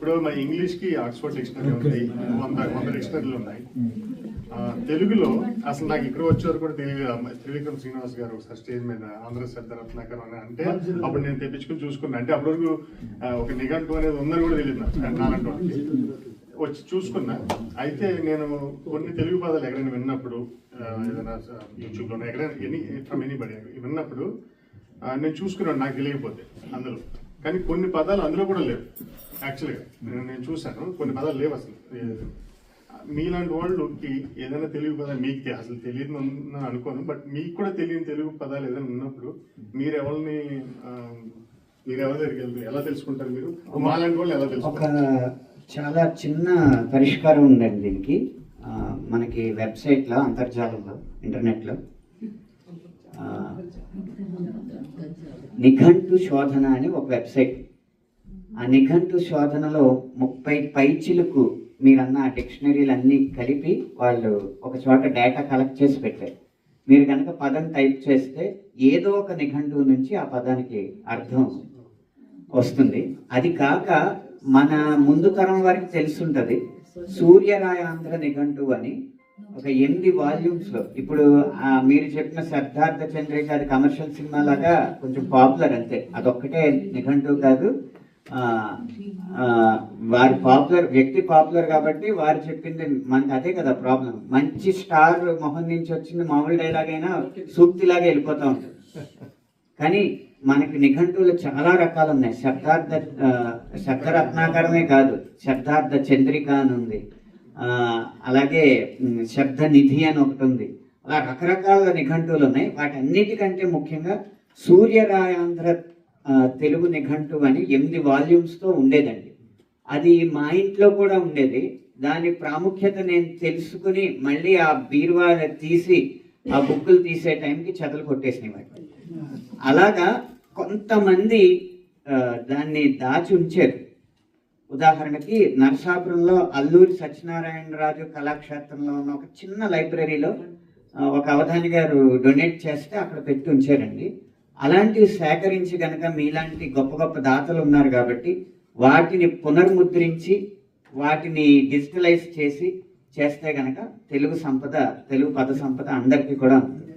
ఇప్పుడు మన ఇంగ్లీష్ కి ఆక్స్ఫర్డ్ డిక్షనరీ ఉంది, 100 డిక్షనరీలు ఉన్నాయి. తెలుగులో అసలు నాకు ఇక్కడ వచ్చేవారు కూడా తెలియదు. త్రివిక్రమ్ శ్రీనివాస్ గారు ఒకసారి స్టేజ్ మీద ఆంధ్ర శబ్ద రత్నాకరం అని అంటే అప్పుడు నేను తెప్పించుకుని చూసుకున్నా. అంటే అప్పటి వరకు ఒక నిఘంటు అనేది ఉందని కూడా తెలియదు నాలంటే వచ్చి చూసుకున్నా. అయితే నేను కొన్ని తెలుగు పదాలు ఎక్కడైనా విన్నప్పుడు, ఏదైనా యూట్యూబ్లో ఎక్కడైనా ఫ్రమ్ ఎనీబడి విన్నప్పుడు నేను చూసుకున్నాను, నాకు తెలియకపోతే అందులో. కానీ కొన్ని పదాలు అందులో కూడా లేవు. యాక్చువల్గా నేను చూశాను, కొన్ని పదాలు లేవు అసలు. మీలాంటి వాళ్ళకి ఏదైనా తెలుగు పదాలు మీకు అసలు తెలియదు అనుకోను, బట్ మీకు కూడా తెలియని తెలుగు పదాలు ఏదైనా ఉన్నప్పుడు మీరు ఎవరి దగ్గరికి వెళ్తారు, ఎలా తెలుసుకుంటారు? మీరు మాలాంటి వాళ్ళు ఎలా తెలుసుకుంటారు? చాలా చిన్న పరిష్కారం ఉందండి దీనికి. మనకి వెబ్సైట్లో, అంతర్జాలంలో, ఇంటర్నెట్లో నిఘంటు శోధన అని ఒక వెబ్సైట్. ఆ నిఘంటు శోధనలో 30 పైచిలకు మీరన్న డిక్షనరీలు అన్నీ కలిపి వాళ్ళు ఒక చోట డేటా కలెక్ట్ చేసి పెట్టారు. మీరు కనుక పదం టైప్ చేస్తే ఏదో ఒక నిఘంటువు నుంచి ఆ పదానికి అర్థం వస్తుంది. అది కాక మన ముందు తరం వారికి తెలుసుంటది, సూర్యరాయాంధ్ర నిఘంటువు అని ఒక 8 వాల్యూమ్స్లో. ఇప్పుడు మీరు చెప్పిన సిద్ధార్థ చంద్రిక అది కమర్షియల్ సినిమా లాగా కొంచెం పాపులర్ అంతే, అదొక్కటే నిఘంటువు కాదు. వారి పాపులర్ వ్యక్తి పాపులర్ కాబట్టి వారు చెప్పింది మనకి అదే కదా ప్రాబ్లం. మంచి స్టార్ మొహం నుంచి వచ్చింది మామూలు డైలాగ్ అయినా సూక్తిలాగా వెళ్ళిపోతూ ఉంటుంది. కానీ మనకి నిఘంటువులు చాలా రకాలు ఉన్నాయి. శబ్దరత్నాకరమే కాదు, శబ్దార్థ చంద్రిక అని ఉంది, అలాగే శబ్ద నిధి అని ఒకటి ఉంది. అలా రకరకాల నిఘంటువులు ఉన్నాయి. వాటన్నిటికంటే ముఖ్యంగా సూర్యరాయాంధ్ర తెలుగు నిఘంటువు అని 8 వాల్యూమ్స్తో ఉండేదండి. అది మా ఇంట్లో కూడా ఉండేది. దాని ప్రాముఖ్యత నేను తెలుసుకుని మళ్ళీ ఆ బీరువా తీసి ఆ బుక్కులు తీసే టైంకి చెదలు కొట్టేసినాయి వాటి. అలాగా కొంతమంది దాన్ని దాచి ఉంచారు. ఉదాహరణకి నరసాపురంలో అల్లూరి సత్యనారాయణరాజు కళాక్షేత్రంలో ఉన్న ఒక చిన్న లైబ్రరీలో ఒక అవధాని గారు డొనేట్ చేస్తే అక్కడ పెట్టి ఉంచారండి. అలాంటివి సేకరించి కనుక మీలాంటి గొప్ప గొప్ప దాతలు ఉన్నారు కాబట్టి వాటిని పునర్ముద్రించి వాటిని డిజిటలైజ్ చేస్తే కనుక తెలుగు పద సంపద అందరికీ కూడా ఉంటుంది.